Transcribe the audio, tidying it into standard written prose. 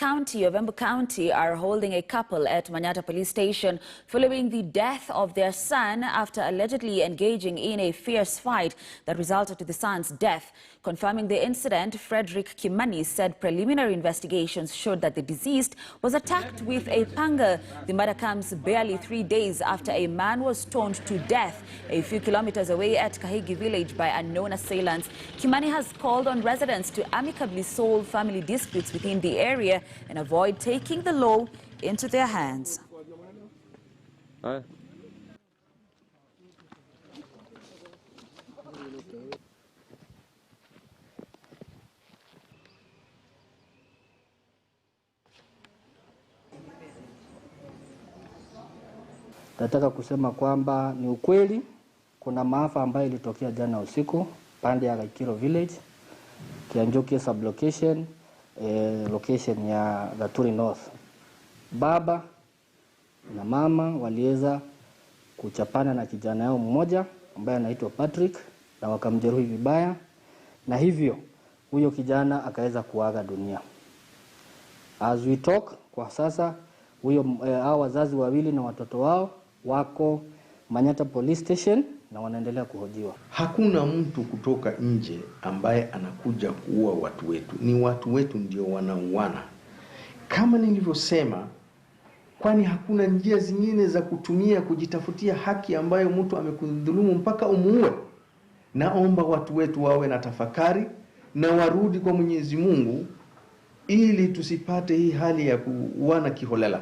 County of Embu County are holding a couple at Manyata Police Station following the death of their son after allegedly engaging in a fierce fight that resulted in the son's death. Confirming the incident, Frederick Kimani said preliminary investigations showed that the deceased was attacked with a panga. The murder comes barely 3 days after a man was stoned to death a few kilometers away at Kahigi village by unknown assailants. Kimani has called on residents to amicably solve family disputes within the area and avoid taking the law into their hands. Nataka kusema kwamba ni ukweli kuna maafa ambayo ilitokea jana usiku pande ya Kaikiro village, Kianjoki sublocation, location ya Gaturi North. Baba na mama waliweza kuchapana na kijana yao mmoja ambaye anaitwa Patrick na wakamjeruhi vibaya, na hivyo huyo kijana akaweza kuaga dunia. As we talk, kwa sasa huyo hao wazazi wawili na watoto wao wako Manyata Police Station na wanaendelea kuhojiwa. Hakuna mtu kutoka nje ambaye anakuja kuua watu wetu. Ni watu wetu ndio wanauana. Kama nilivyosema, kwani hakuna njia zingine za kutumia kujitafutia haki ambayo mtu amekudhulumu mpaka umuue. Naomba watu wetu wawe na tafakari na warudi kwa Mwenyezi Mungu ili tusipate hii hali ya kuuana kiholela.